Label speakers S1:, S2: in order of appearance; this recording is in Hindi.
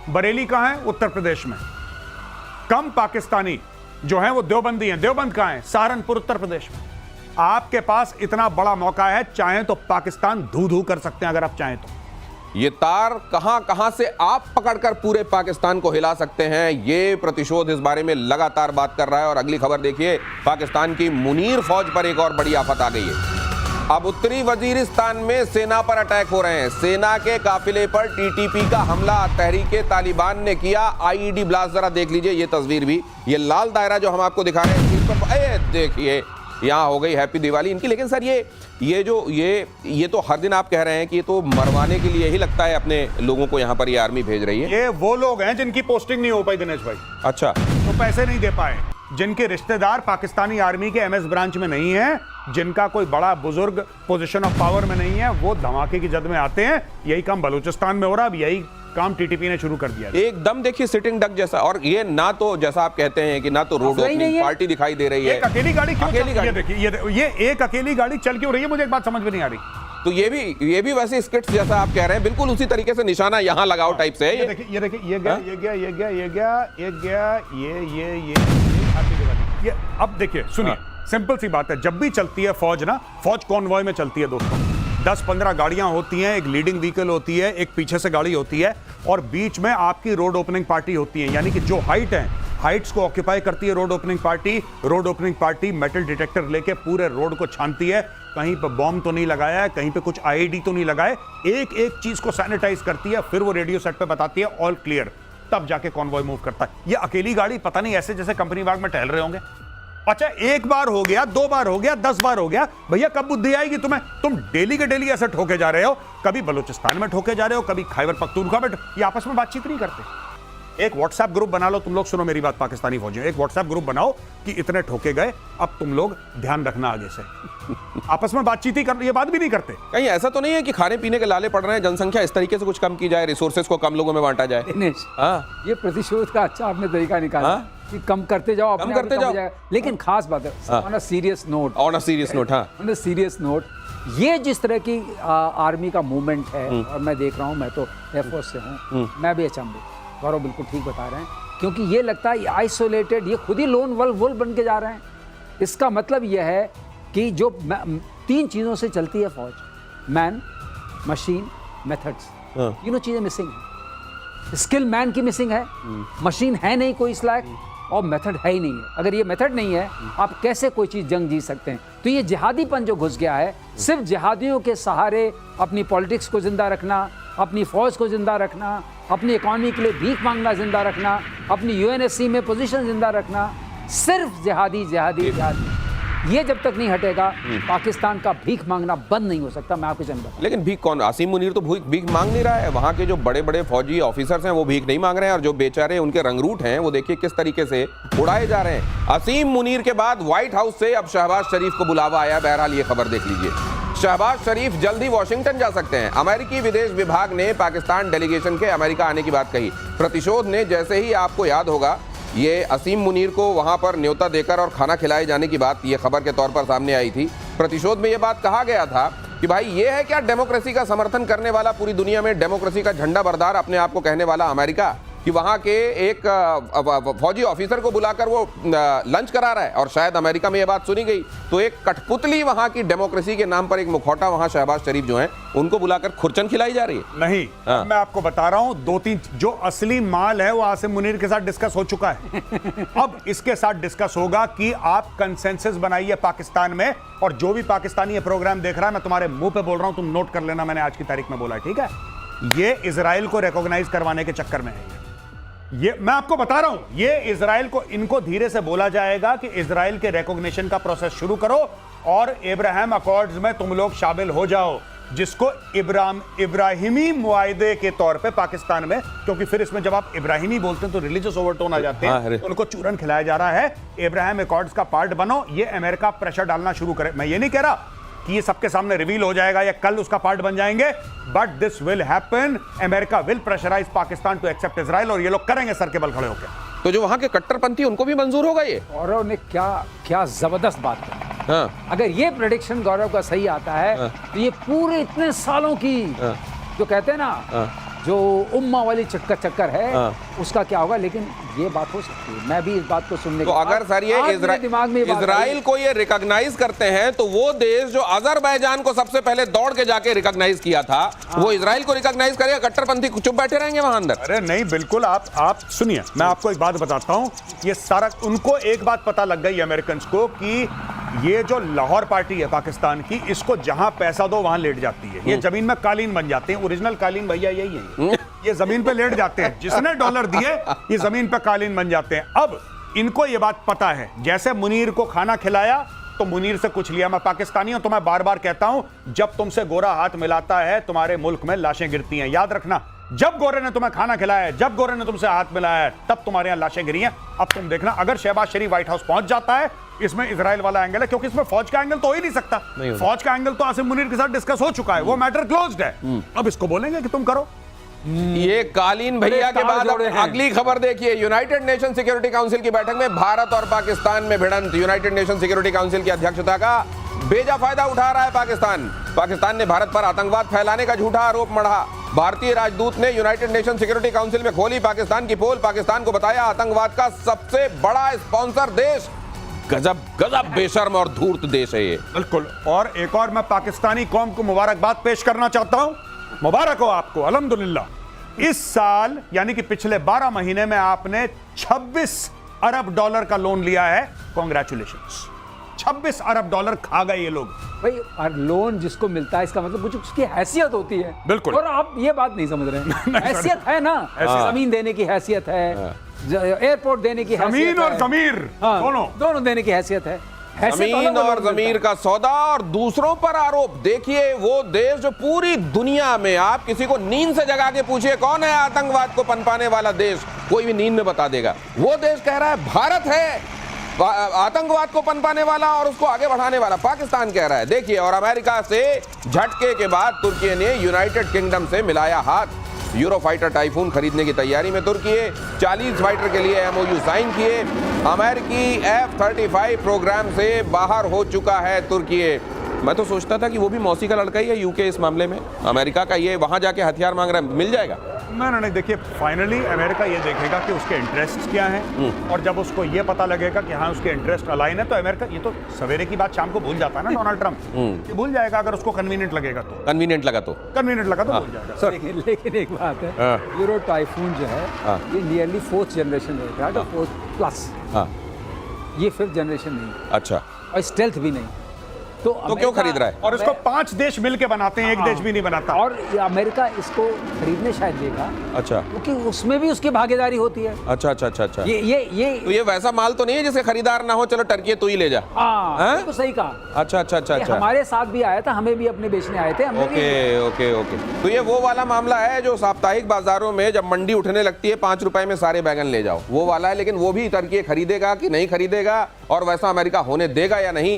S1: बरेली कहां है? उत्तर प्रदेश में। कम पाकिस्तानी जो हैं वो देवबंदी हैं। देवबंद कहां है? सहारनपुर, उत्तर प्रदेश में। आपके पास इतना बड़ा मौका है, चाहें तो पाकिस्तान धू धू कर सकते हैं अगर आप चाहें तो।
S2: ये तार कहां कहां से आप पकड़कर पूरे पाकिस्तान को हिला सकते हैं, ये प्रतिशोध इस बारे में लगातार बात कर रहा है। और अगली खबर देखिए, पाकिस्तान की मुनीर फौज पर एक और बड़ी आफत आ गई है। अब उत्तरी वजीरिस्तान में सेना पर अटैक हो रहे हैं। सेना के काफिले पर टीटीपी का हमला तहरीके तालिबान ने किया। आईईडी ब्लास्ट, जरा देख लीजिए ये तस्वीर भी, ये लाल दायरा जो हम आपको दिखा रहे हैं, इस पर देखिए यहाँ हो गई हैप्पी दिवाली इनकी। लेकिन सर ये तो हर दिन आप कह रहे हैं कि ये तो मरवाने के लिए ही लगता है अपने लोगों को, यहाँ पर ये आर्मी भेज रही है।
S1: ये वो लोग हैं जिनकी पोस्टिंग नहीं हो पाई दिनेश भाई।
S2: अच्छा,
S1: तो पैसे नहीं दे पाए, जिनके रिश्तेदार पाकिस्तानी आर्मी के एमएस ब्रांच में नहीं है, जिनका कोई बड़ा बुजुर्ग पोजीशन ऑफ पावर में नहीं है, वो धमाके की जद में आते हैं। यही काम बलूचिस्तान में हो रहा है, अब यही काम टीटीपी ने शुरू कर दिया।
S2: एकदम देखिए सिटिंग डक जैसा। और ये ना तो जैसा आप कहते हैं कि ना तो रोड ओपनिंग पार्टी दिखाई दे रही है।
S1: एक अकेली गाड़ी क्यों?
S2: अकेली गाड़ी
S1: देखिए, ये एक अकेली गाड़ी चल क्यों रही है, मुझे एक बात समझ में नहीं आ रही।
S2: तो ये भी वैसे स्किट्स जैसा आप कह रहे हैं, बिल्कुल उसी तरीके से निशाना यहाँ लगाओ टाइप से है।
S1: ये देखिए ये अब देखिए सुनिए, सिंपल सी बात है, जब भी चलती है फौज ना, फौज कॉन्वॉय में चलती है दोस्तों। 10-15 गाड़ियां होती हैं, एक लीडिंग व्हीकल होती है, एक पीछे से गाड़ी होती है, और बीच में आपकी रोड ओपनिंग पार्टी होती है। यानी कि जो हाइट है, हाइट्स को ऑक्यूपाई करती है road opening party. Road opening party metal detector लेके पूरे रोड को छानती है, कहीं पे बॉम्ब तो नहीं लगाया है, कहीं पे कुछ आईईडी तो नहीं लगाए, एक एक चीज को सैनिटाइज करती है, फिर वो रेडियो सेट पे बताती है ऑल क्लियर, तब जाके कॉन्वॉय मूव करता है। ये अकेली गाड़ी पता नहीं ऐसे जैसे कंपनी बाग में टहल रहे होंगे। अच्छा, एक बार हो गया, 2 बार हो गया, 10 बार हो गया, भैया कब बुद्धि आएगी तुम्हें? तुम डेली के डेली ऐसे ठोके जा रहे हो, कभी बलूचिस्तान में ठोके जा रहे हो, कभी खैबर पख्तूनख्वा में। ये आपस में बातचीत नहीं करते। एक व्हाट्सएप ग्रुप बना लो, तुम लोग सुनो मेरी बात पाकिस्तानी फौजियों, एक व्हाट्सएप ग्रुप बनाओ कि इतने ठोके गए, अब तुम लोग ध्यान रखना आगे से। आपस में बातचीत ही कर, ये बात भी नहीं करते।
S2: कहीं ऐसा तो नहीं है कि खाने पीने के लाले पड़ रहे हैं, जनसंख्या इस तरीके से कुछ कम की जाए, रिसोर्सेज को कम लोगों में बांटा जाए?
S3: दिनेश, ये प्रतिशोध का अच्छा आपने तरीका निकाला कि कम करते जाओ,
S2: कम करते जाओ।
S3: लेकिन खास बात है, on a serious note,
S2: on a serious note,
S3: ये जिस तरह की आर्मी का मूवमेंट है, और मैं देख रहा हूँ, मैं तो एयरफोर्स से हूँ, मैं भी अचंभित। गौरव बिल्कुल ठीक बता रहे हैं, क्योंकि ये लगता है आइसोलेटेड, ये खुद ही लोन वुल्फ बन के जा रहे हैं। इसका मतलब यह है कि जो 3 चीज़ों से चलती है फौज, मैन, मशीन, मेथड्स, तीनों चीज़ें मिसिंग हैं। स्किल मैन की मिसिंग है, मशीन है नहीं कोई इस लायक, और मेथड है ही नहीं है। अगर ये मेथड नहीं है, आप कैसे कोई चीज़ जंग जीत सकते हैं? तो ये जिहादीपन जो घुस गया है, सिर्फ जिहादियों के सहारे अपनी पॉलिटिक्स को जिंदा रखना, अपनी फौज को जिंदा रखना, अपनी इकॉनमी के लिए भीख मांगना जिंदा रखना, अपनी यूएनएससी में पोजीशन जिंदा रखना, सिर्फ जिहादी, ये जब तक नहीं हटेगा, पाकिस्तान का भीख मांगना बंद नहीं हो सकता। मैं आपको जानता हूं।
S2: लेकिन भीख कौन? आसिम मुनीर तो भीख मांग नहीं रहा है। वहां के जो बड़े बड़े फौजी ऑफिसर्स हैं वो भीख नहीं मांग रहे हैं, और जो बेचारे उनके रंगरूट हैं वो देखिए किस तरीके से उड़ाए जा रहे हैं। आसिम मुनीर के बाद व्हाइट हाउस से अब शहबाज शरीफ को बुलावा आया। बहरहाल ये खबर देख लीजिए, शहबाज शरीफ जल्द ही वॉशिंगटन जा सकते हैं। अमेरिकी विदेश विभाग ने पाकिस्तान डेलीगेशन के अमेरिका आने की बात कही। प्रतिशोध ने, जैसे ही आपको याद होगा, ये असीम मुनीर को वहां पर न्योता देकर और खाना खिलाए जाने की बात ये खबर के तौर पर सामने आई थी। प्रतिशोध में ये बात कहा गया था कि भाई ये है क्या डेमोक्रेसी का समर्थन करने वाला, पूरी दुनिया में डेमोक्रेसी का झंडा बरदार अपने आप को कहने वाला अमेरिका, कि वहां के एक फौजी ऑफिसर को बुलाकर वो लंच करा रहा है। और शायद अमेरिका में ये बात सुनी गई तो एक कठपुतली वहां की डेमोक्रेसी के नाम पर, एक मुखौटा वहां शहबाज शरीफ जो हैं उनको बुलाकर खुरचन खिलाई जा रही है।
S1: नहीं, मैं आपको बता रहा हूं, 2-3 जो असली माल है वो आसिम मुनीर के साथ डिस्कस हो चुका है। अब इसके साथ डिस्कस होगा कि आप कंसेंसस बनाइए पाकिस्तान में, और जो भी पाकिस्तानी ये प्रोग्राम देख रहा है, मैं तुम्हारे मुंह पे बोल रहा हूं, तुम नोट कर लेना, मैंने आज की तारीख में बोला है, ठीक है? ये इजराइल को रिकॉग्नाइज करवाने के चक्कर में है। ये मैं आपको बता रहा हूं, ये इजराइल को, इनको धीरे से बोला जाएगा कि इजराइल के रिकॉग्निशन का प्रोसेस शुरू करो और इब्राहिम अकॉर्ड्स में तुम लोग शामिल हो जाओ, जिसको इब्राहिमी मुआहदे के तौर पे पाकिस्तान में, क्योंकि फिर इसमें जब आप इब्राहिमी बोलते हैं तो रिलीजियस ओवरटोन आ जाते हैं, तो उनको चूरन खिलाया जा रहा है। इब्राहिम अकॉर्ड्स का पार्ट बनो, ये अमेरिका प्रेशर डालना शुरू करे। मैं ये नहीं कह रहा कि ये सबके सामने रिवील हो जाएगा या कल उसका पार्ट बन जाएंगे, but this will happen. America will pressurize Pakistan to accept Israel, और ये लोग करेंगे सर के बल खड़े होकर।
S2: तो जो वहां के कट्टरपंथी उनको भी मंजूर होगा ये?
S3: गौरव ने क्या जबरदस्त बात की। अगर ये प्रेडिक्शन गौरव का सही आता है, तो ये पूरे इतने सालों की जो कहते हैं ना, जो उम्मा वाली चक्कर है
S2: हाँ।
S3: उसका क्या होगा, लेकिन ये बात हो सकती है। मैं भी इस बात को सुनने
S2: तो
S3: के
S2: अगर
S3: बाद
S2: सर ये
S3: आज मेरे दिमाग में ये बात
S2: इजराइल
S3: आई।
S2: को ये रिकॉग्नाइज करते हैं तो वो देश जो अजरबैजान को सबसे पहले दौड़ के जाके रिकॉग्नाइज किया था वो इजराइल को रिकॉग्नाइज करेगा, कट्टरपंथी चुप बैठे रहेंगे वहां अंदर?
S1: अरे नहीं, बिल्कुल। आप सुनिए, मैं आपको एक बात बताता हूं। ये सारा उनको एक बात पता लग गई अमेरिकन को कि ये जो लाहौर पार्टी है पाकिस्तान की, इसको जहां पैसा दो वहां लेट जाती है। ये जमीन में कालीन बन जाते हैं। ओरिजिनल कालीन भैया यही है। ये जमीन पे लेट जाते हैं। जिसने डॉलर दिए ये जमीन पे कालीन बन जाते हैं। अब इनको ये बात पता है। जैसे मुनीर को खाना खिलाया तो मुनीर से कुछ लिया। मैं पाकिस्तानी हूं तो मैं बार बार कहता हूं, जब तुमसे गोरा हाथ मिलाता है तुम्हारे मुल्क में लाशें गिरती हैं। याद रखना, जब गोरे ने तुम्हें खाना खिलाया है, जब गोरे ने तुमसे हाथ मिलाया है, तब तुम्हारे यहां लाशें गिरी हैं। अब तुम देखना, अगर शहबाज शरीफ व्हाइट हाउस पहुंच जाता है, इसमें इजराइल वाला एंगल है, क्योंकि इसमें फौज का एंगल तो हो ही नहीं सकता। फौज का एंगल तो आसिम मुनीर के साथ डिस्कस हो चुका है, वो मैटर क्लोज्ड है। अब इसको बोलेंगे कि तुम करो।
S2: ये कालीन भैया के बाद अब
S3: जोड़े हैं।
S2: अगली खबर देखिए। यूनाइटेड नेशन सिक्योरिटी काउंसिल की बैठक में भारत और पाकिस्तान में भिड़ंत। यूनाइटेड नेशन सिक्योरिटी काउंसिल की अध्यक्षता का बेजा फायदा उठा रहा है पाकिस्तान। पाकिस्तान ने भारत पर आतंकवाद फैलाने का झूठा आरोप मढ़ा। भारतीय राजदूत ने यूनाइटेड नेशन सिक्योरिटी काउंसिल में खोली पाकिस्तान की पोल। पाकिस्तान को बताया आतंकवाद का सबसे बड़ा स्पॉन्सर देश। गजब गजब बेशर्म और धूर्त देश है ये।
S1: बिल्कुल। और एक और मैं पाकिस्तानी कौम को मुबारकबाद पेश करना चाहता हूं। मुबारक हो आपको, अल्हम्दुलिल्लाह। इस साल यानी कि पिछले 12 महीने में आपने 26 अरब डॉलर का लोन लिया है। कॉन्ग्रेचुलेशंस। 26 अरब डॉलर खा गए ये लोग।
S3: भाई, और लोन जिसको मिलता है इसका मतलब कुछ उसकी हैसियत होती है।
S1: बिल्कुल।
S3: और आप ये बात नहीं समझ रहे हैं। हैसियत है ना, जमीन देने की हैसियत है, एयरपोर्ट देने की हैसियत
S1: जमीन और
S3: है।
S1: जमीर
S3: हाँ,
S1: दोनों
S3: देने की हैसियत है। हैसियत
S2: जमीन
S3: वाला
S2: और
S3: लोन मिलता
S2: जमीर
S3: है।
S2: का सौदा और दूसरों पर आरोप। देखिए वो देश जो पूरी दुनिया में आप किसी को नींद से जगा के पूछिए कौन है आतंकवाद को पनपाने वाला देश, कोई भी नींद में बता देगा। वो देश कह रहा है भारत है आतंकवाद को पनपाने वाला और उसको आगे बढ़ाने वाला। पाकिस्तान कह रहा है। देखिए, और अमेरिका से झटके के बाद तुर्की ने यूनाइटेड किंगडम से मिलाया हाथ। यूरोफाइटर टाइफून खरीदने की तैयारी में तुर्की 40 फाइटर के लिए एमओयू साइन किए। अमेरिकी F-35 प्रोग्राम से बाहर हो चुका है तुर्की। मैं तो सोचता था कि वो भी मौसी का लड़का ही है यूके इस मामले में। अमेरिका का ये वहां जाके हथियार मांग रहा है, मिल जाएगा?
S1: नहीं, देखिए, फाइनली अमेरिका ये देखेगा कि उसके इंटरेस्ट क्या हैं, और जब उसको ये पता लगेगा कि हाँ उसके इंटरेस्ट अलाइन है, तो अमेरिका, ये तो सवेरे की बात शाम को भूल जाता है ना डोनाल्ड ट्रंप। ये भूल जाएगा अगर उसको कन्वीनियंट लगेगा तो।
S2: कन्वीनियंट लगा तो
S1: भूल जाएगा।
S3: लेकिन एक बात है,
S2: हाँ।
S3: यूरो टाइफून जो है ये नियरली 4th जनरेशन है, 4th प्लस।
S2: हाँ।
S3: ये 5th जनरेशन नहीं,
S2: अच्छा,
S3: और स्टेल्थ भी नहीं। तो
S2: क्यों खरीद रहा है?
S1: और इसको 5 देश मिलके बनाते हैं, एक देश भी नहीं बनाता।
S3: और ये अमेरिका इसको खरीदने शायद देगा,
S2: अच्छा,
S3: क्योंकि उसमें भी उसकी भागीदारी होती है।
S2: अच्छा अच्छा अच्छा अच्छा।
S3: ये
S2: तो ये वैसा माल तो नहीं है जिसके खरीदार ना हो, चलो टर्की तू ही ले जा।
S3: हाँ, बिल्कुल सही कहा।
S2: अच्छा अच्छा अच्छा
S3: ये
S2: अच्छा।
S3: हमारे साथ भी आया था, हमें भी अपने बेचने आए थे, हमने भी।
S2: Okay okay okay. तो ये वो वाला मामला है जो साप्ताहिक बाजारों में जब मंडी उठने लगती है 5 रुपए में सारे बैगन ले जाओ, वो वाला है। लेकिन वो भी टर्की खरीदेगा कि नहीं खरीदेगा, और वैसा अमेरिका होने देगा या नहीं,